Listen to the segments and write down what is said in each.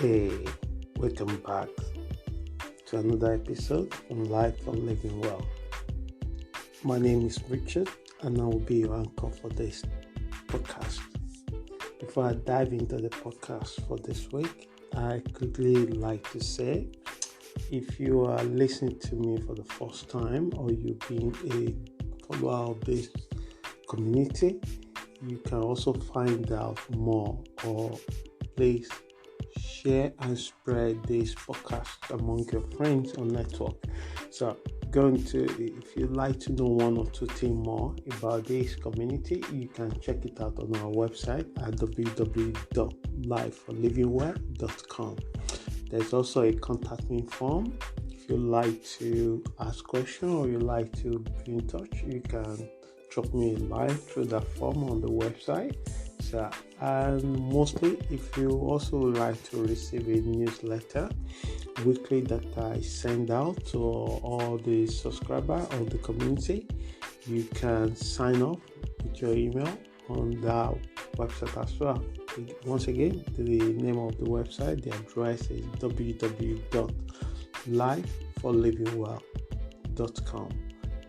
Hey, welcome back to another episode on Life for Living Well. My name is Richard and I will be your anchor for this podcast. Before I dive into the podcast for this week, I quickly like to say if you are listening to me for the first time or you've been a follower of this community, you can also find out more or please share and spread this podcast among your friends on network. So if you'd like to know one or two things more about this community, you can check it out on our website at www.lifeforlivingwell.com. There's also a contact me form. If you'd like to ask questions or you'd like to be in touch, you can drop me a line through that form on the website. And mostly, if you also would like to receive a newsletter weekly that I send out to all the subscribers of the community, you can sign up with your email on that website as well. Once again, the name of the website, the address is www.lifeforlivingwell.com,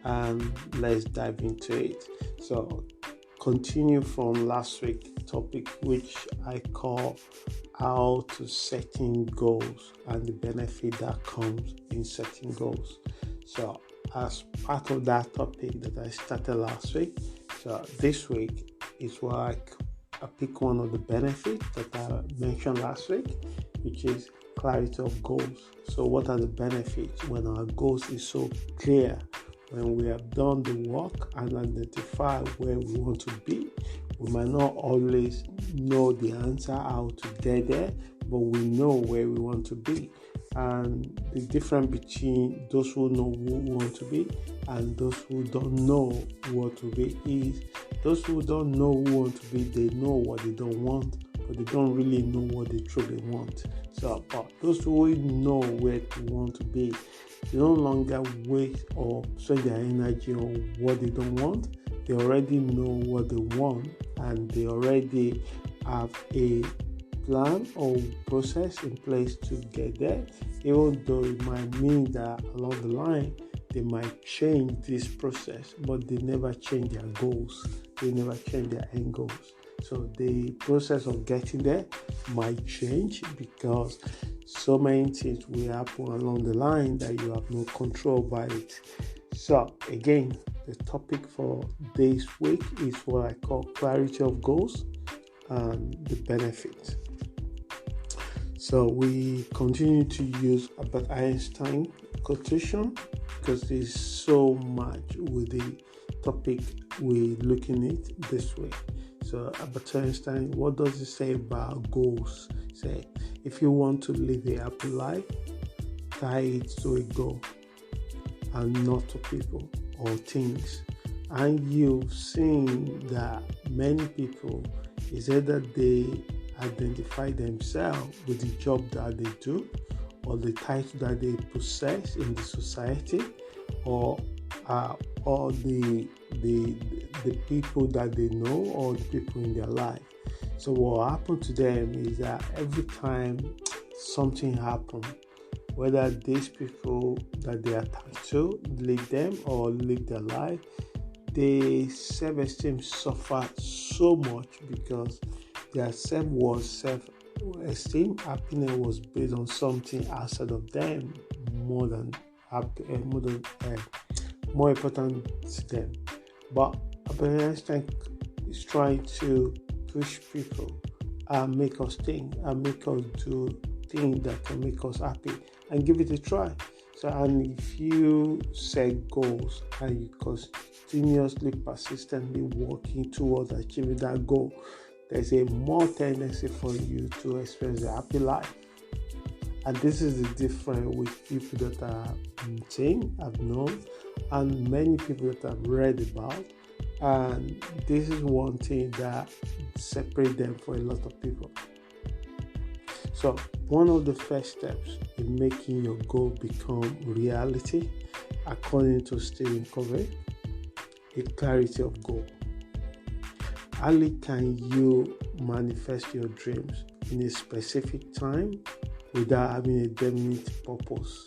and let's dive into it. So continue from last week's topic, which I call how to setting goals and the benefit that comes in setting goals. So as part of that topic that I started last week, so this week is where I pick one of the benefits that I mentioned last week, which is clarity of goals. So what are the benefits when our goals is so clear? When we have done the work and identify where we want to be, we might not always know the answer how to get there, but we know where we want to be. And the difference between those who know who want to be and those who don't know what to be is those who don't know who want to be, they know what they don't want, but they don't really know what they truly want. So, but those who know where to want to be, they no longer waste or spend their energy on what they don't want. They already know what they want and they already have a plan or process in place to get there, even though it might mean that along the line they might change this process, but they never change their goals. They never change their end goals. So the process of getting there might change because so many things will happen along the line that you have no control by it. So again, the topic for this week is what I call clarity of goals and the benefits. So we continue to use Albert Einstein quotation because there's so much with the topic we're looking at this week. So Albert Einstein, what does he say about goals? Say, if you want to live a happy life, tie it to a goal and not to people or things. And you've seen that many people is either they identify themselves with the job that they do or the title that they possess in the society or the people that they know or the people in their life. So what happened to them is that every time something happens, whether these people that they are attached to leave them or live their life, their self-esteem suffer so much because their self-worth, self-esteem, happiness was based on something outside of them more important to them. But Albert Einstein is trying to push people and make us think and make us do things that can make us happy and give it a try. So, and if you set goals and you continuously, persistently working towards achieving that goal, there's a more tendency for you to experience a happy life. And this is the difference with people that I've seen, I've known, and many people that I've read about. And this is one thing that separates them for a lot of people. So one of the first steps in making your goal become reality, according to Stephen Covey, is clarity of goal. How can you manifest your dreams in a specific time without having a definite purpose.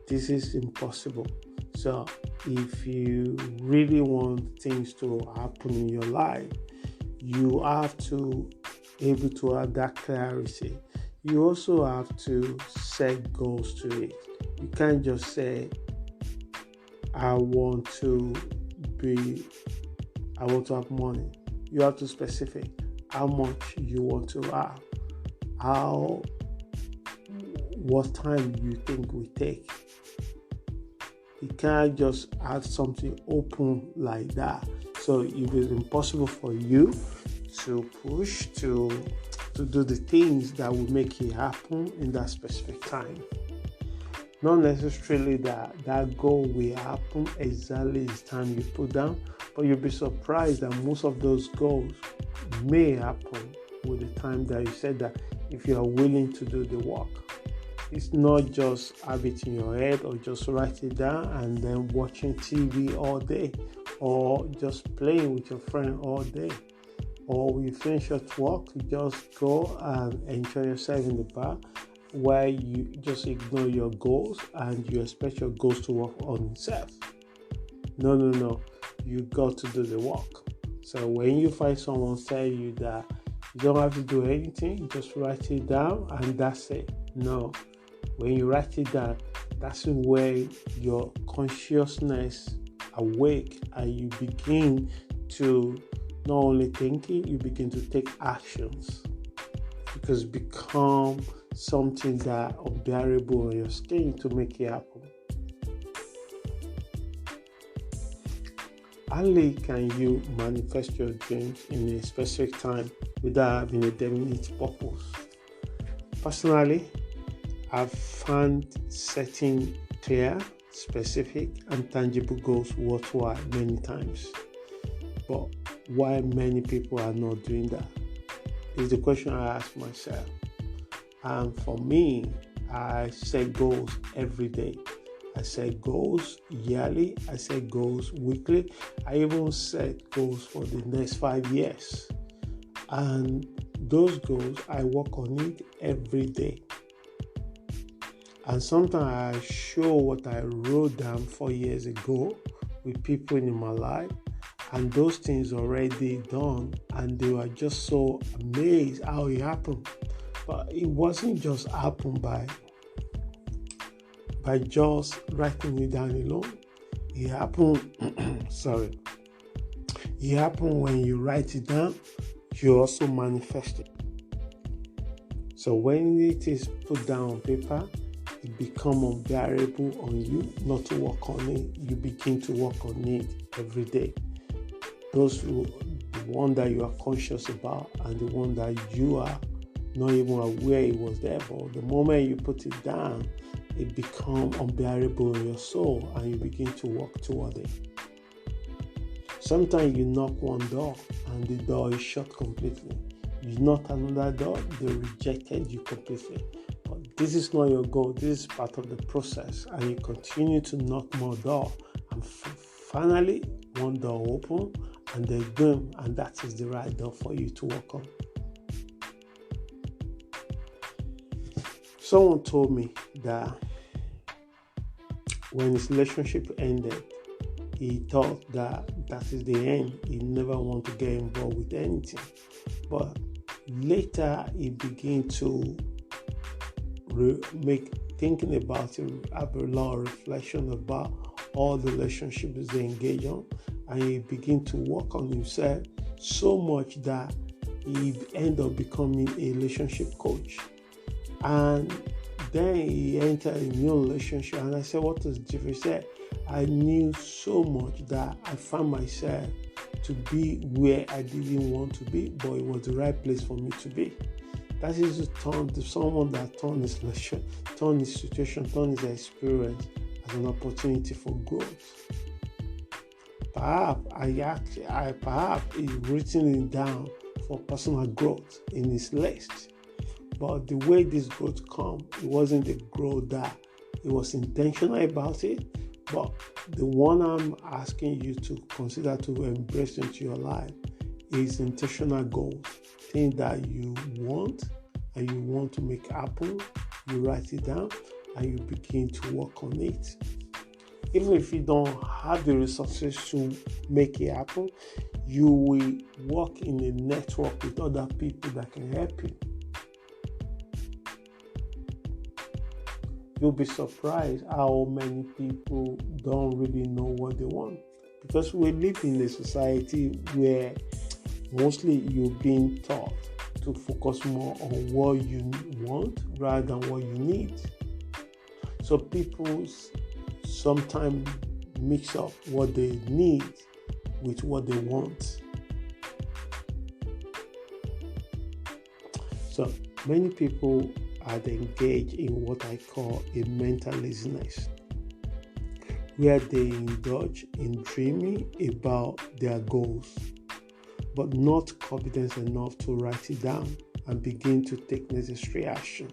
This is impossible. So if you really want things to happen in your life, you have to able to have that clarity. You also have to set goals to it. You can't just say, I want to have money. You have to specify how much you want to have, what time you think we take. You can't just have something open like that. So it is impossible for you to push to do the things that will make it happen in that specific time. Not necessarily that goal will happen exactly the time you put down, but you'll be surprised that most of those goals may happen with the time that you said, that if you are willing to do the work. It's not just have it in your head or just write it down and then watching TV all day, or just playing with your friend all day. Or when you finish your work, you just go and enjoy yourself in the bar, where you just ignore your goals and you expect your goals to work on itself. No. You got to do the work. So when you find someone tell you that you don't have to do anything, just write it down and that's it. No. When you write it down, that's where your consciousness awake and you begin to not only thinking, you begin to take actions, because it become something that unbearable on your skin to make it happen. Only can you manifest your dreams in a specific time without having a definite purpose. Personally, I've found setting clear, specific, and tangible goals worthwhile many times. But why many people are not doing that is the question I ask myself. And for me, I set goals every day. I set goals yearly. I set goals weekly. I even set goals for the next 5 years. And those goals, I work on it every day. And sometimes I show what I wrote down 4 years ago with people in my life, and those things already done, and they were just so amazed how it happened. But it wasn't just happened by just writing it down alone. It happened, It happened when you write it down, you also manifest it. So when it is put down on paper, it becomes unbearable on you not to work on it. You begin to work on it every day. The one that you are conscious about and the one that you are not even aware it was there. But the moment you put it down, it becomes unbearable in your soul and you begin to work toward it. Sometimes you knock one door and the door is shut completely. You knock another door, they rejected you completely. But this is not your goal. This is part of the process, and you continue to knock more doors. And finally, one door open, and then boom, and that is the right door for you to work on. Someone told me that when his relationship ended, he thought that is the end. He never wanted to get involved with anything. But later, he began to thinking about it, have a lot of reflection about all the relationships they engage on, and he began to work on himself so much that he ended up becoming a relationship coach. And then he entered a new relationship, and I said, what is different? He said, I knew so much that I found myself to be where I didn't want to be, but it was the right place for me to be. That is someone that turned his situation, turned his experience as an opportunity for growth. Perhaps he's written it down for personal growth in his list. But the way this growth come, it wasn't the growth that he was intentional about it. But the one I'm asking you to consider to embrace into your life is intentional goals, things that you want and you want to make happen, you write it down and you begin to work on it. Even if you don't have the resources to make it happen, you will work in a network with other people that can help you. You'll be surprised how many people don't really know what they want, because we live in a society where mostly you're being taught to focus more on what you want rather than what you need. So people sometimes mix up what they need with what they want. So many people are engaged in what I call a mental laziness, where they indulge in dreaming about their goals, but not confident enough to write it down and begin to take necessary action.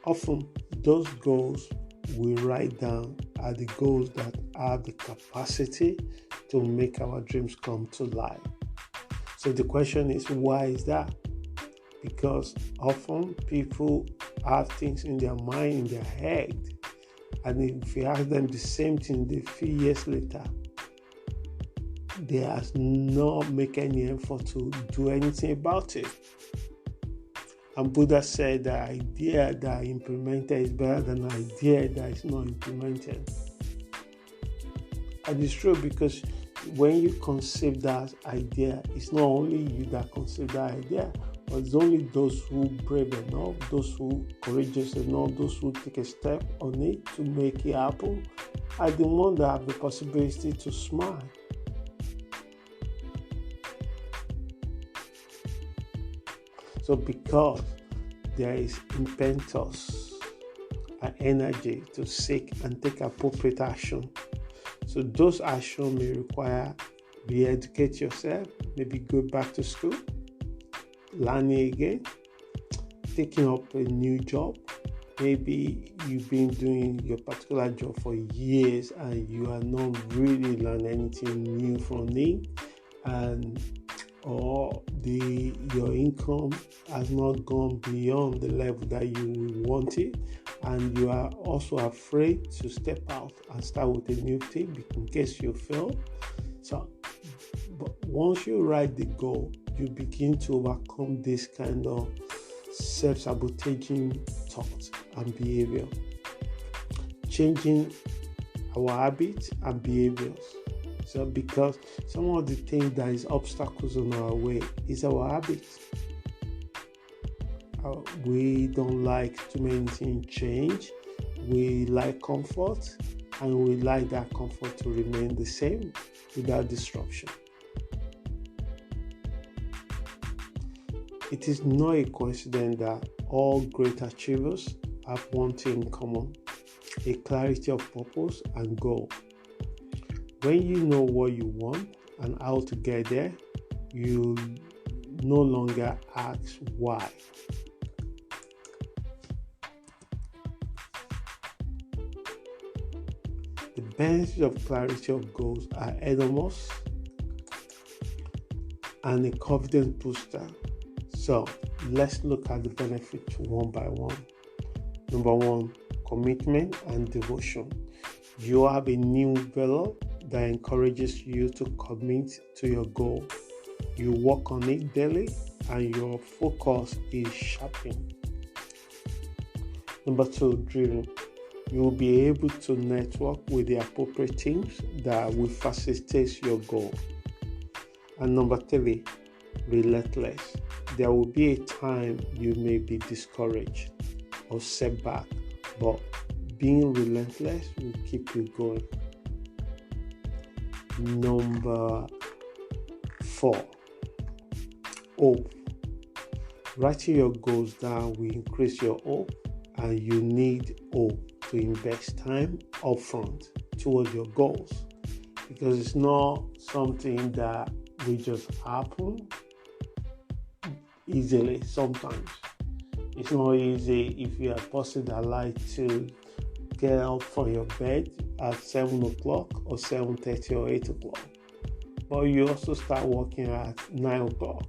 Often, those goals we write down are the goals that have the capacity to make our dreams come to life. So the question is, why is that? Because often people have things in their mind, in their head, and if you ask them the same thing a few years later, they have not make any effort to do anything about it. And Buddha said the idea that implemented is better than the idea that is not implemented. And it's true, because when you conceive that idea, it's not only you that conceive that idea, but it's only those who brave enough, those who courageous enough, those who take a step on it to make it happen, are the ones that have the possibility to smile. So because there is impetus and energy to seek and take appropriate action, so those actions may require re-educate yourself, maybe go back to school, learning again, taking up a new job. Maybe you've been doing your particular job for years and you are not really learning anything new from it, or your income has not gone beyond the level that you wanted, and you are also afraid to step out and start with a new thing in case you fail. So, but once you write the goal, you begin to overcome this kind of self-sabotaging thoughts and behavior, changing our habits and behaviors. So because some of the things that is obstacles on our way is our habits. We don't like too many things change. We like comfort, and we like that comfort to remain the same without disruption. It is not a coincidence that all great achievers have one thing in common: a clarity of purpose and goal. When you know what you want and how to get there, you no longer ask why. The benefits of clarity of goals are enormous and a confidence booster. So let's look at the benefits one by one. Number one, commitment and devotion. You have a new value that encourages you to commit to your goal. You work on it daily and your focus is sharpened. Number two, driven. You will be able to network with the appropriate teams that will facilitate your goal. And number three, relentless. There will be a time you may be discouraged or set back, but being relentless will keep you going. Number four, hope. Writing your goals down will increase your hope, and you need hope to invest time upfront towards your goals, because it's not something that will just happen easily. Sometimes it's not easy if you are a person that likes to get out from your bed at 7 o'clock or 7:30 or 8 o'clock, but you also start working at 9 o'clock.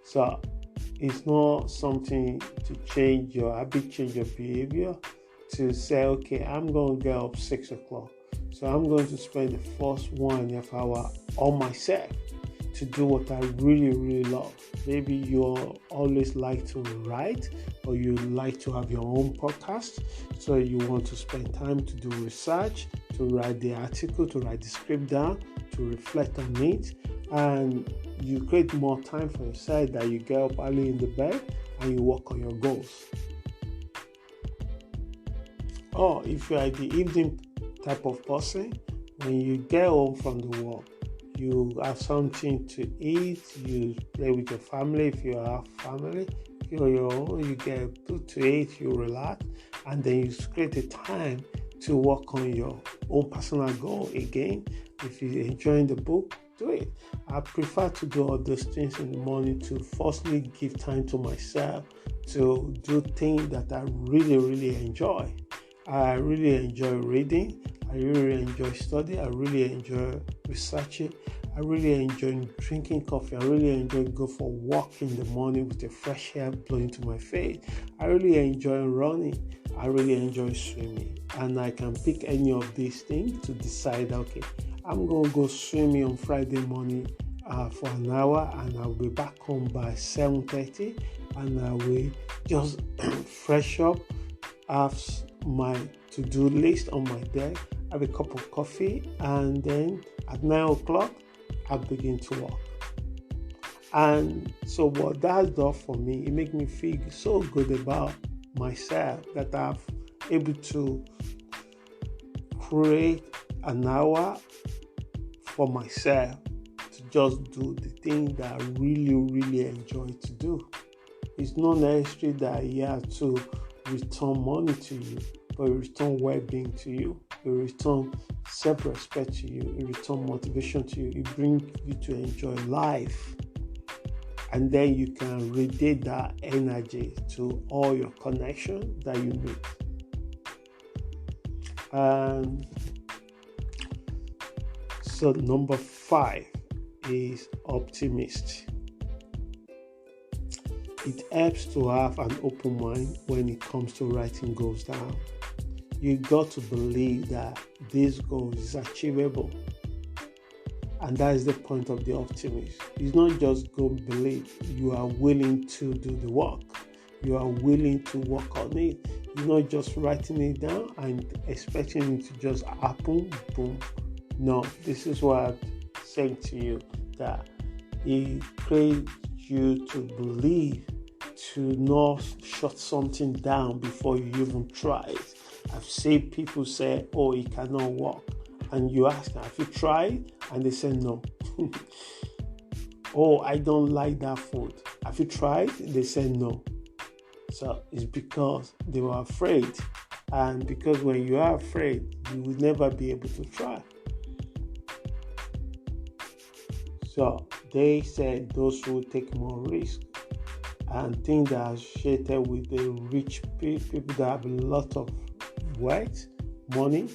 So It's not something to change your habit, change your behavior, to say, okay, I'm going to get up 6 o'clock. So I'm going to spend the first 1.5 hours on myself to do what I really, really love. Maybe you always like to write, or you like to have your own podcast. So you want to spend time to do research, to write the article, to write the script down, to reflect on it. And you create more time for yourself, that you get up early in the bed and you work on your goals. Or if you are the evening type of person, when you get home from the work, you have something to eat, you play with your family if you have family. If you're your own, you get food to eat, you relax, and then you create a time to work on your own personal goal again. If you're enjoying the book, do it. I prefer to do all those things in the morning to firstly give time to myself to do things that I really, really enjoy. I really enjoy reading. I really enjoy studying. I really enjoy researching. I really enjoy drinking coffee. I really enjoy go for a walk in the morning with the fresh air blowing to my face. I really enjoy running. I really enjoy swimming. And I can pick any of these things to decide, okay, I'm going to go swimming on Friday morning for an hour, and I'll be back home by 7:30, and I will just fresh up, have my to-do list on my desk, have a cup of coffee, and then at 9 o'clock, I begin to work. And so what that does for me, it makes me feel so good about myself that I'm able to create an hour for myself to just do the thing that I really, really enjoy to do. It's not necessary that you have to return money to you, but it return well-being to you. It return self-respect to you. It return motivation to you. It brings you to enjoy life. And then you can radiate that energy to all your connections that you make. And so number 5 is optimist. It helps to have an open mind when it comes to writing goals down. You got to believe that this goal is achievable. And that is the point of the optimist. It's not just go believe. You are willing to do the work. You are willing to work on it. You're not just writing it down and expecting it to just happen, boom. No, this is what I'm saying to you, that it creates you to believe, to not shut something down before you even try it. I've seen people say, oh, it cannot work. And you ask them, have you tried? And they say no. Oh, I don't like that food. Have you tried? They say no. So it's because they were afraid. And because when you are afraid, you will never be able to try. So they said those who take more risk, and things that are associated with the rich people that have a lot of wealth, money,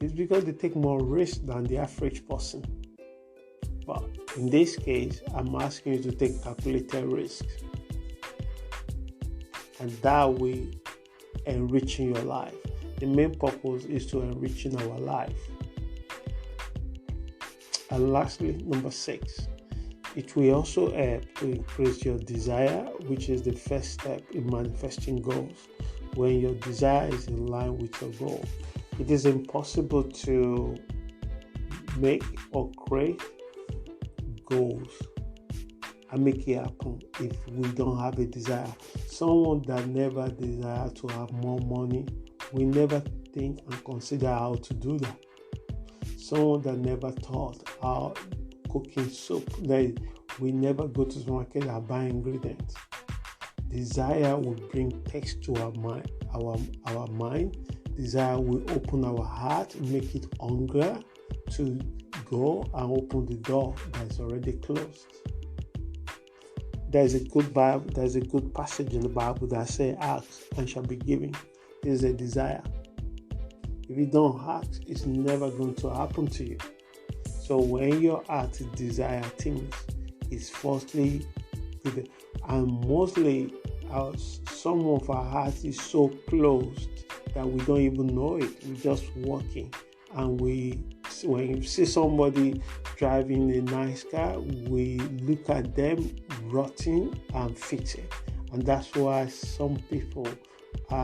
is because they take more risk than the average person. But in this case, I'm asking you to take calculated risks. And that way, enriching your life. The main purpose is to enriching our life. And lastly, number 6, it will also help to increase your desire, which is the first step in manifesting goals. When your desire is in line with your goal, it is impossible to make or create goals and make it happen if we don't have a desire. Someone that never desires to have more money will never think and consider how to do that. Someone that never thought how cooking soup, that we never go to the market and buy ingredients. Desire will bring text to our mind. Our mind. Desire will open our heart, make it hunger to go and open the door that is already closed. There's a good passage in the Bible that says, "Ask and shall be given." This is a desire. If you don't ask, it's never going to happen to you. So when your heart desire things, it's firstly And mostly, some of our hearts is so closed that we don't even know it. We're just walking, and when you see somebody driving a nice car, we look at them rotting and fitting, and that's why some people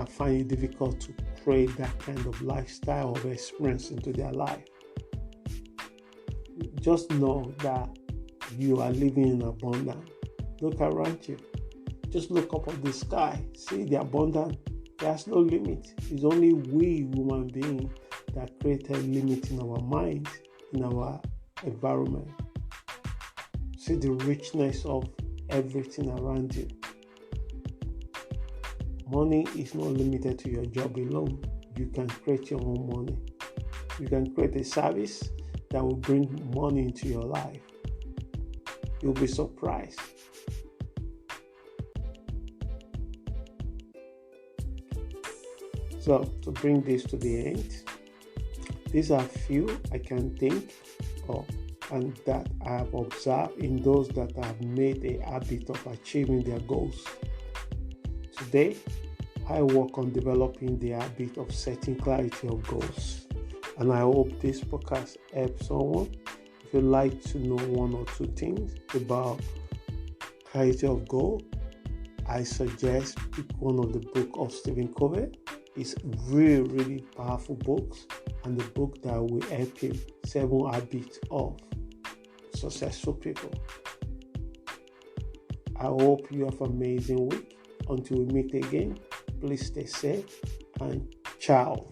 find it difficult to create that kind of lifestyle or experience into their life. Just know that you are living in abundance. Look around you. Just look up at the sky. See the abundance. There's no limit. It's only we human beings that create a limit in our minds, in our environment. See the richness of everything around you. Money is not limited to your job alone. You can create your own money. You can create a service that will bring money into your life. You'll be surprised. So, to bring this to the end, these are few I can think of and that I have observed in those that have made a habit of achieving their goals. Today, I work on developing the habit of setting clarity of goals, and I hope this podcast helps someone. If you'd like to know one or two things about clarity of goal, I suggest pick one of the book of Stephen Covey. It's really, really powerful books, and the book that will help you, 7 Habits of Successful People. I hope you have an amazing week. Until we meet again, please stay safe and ciao.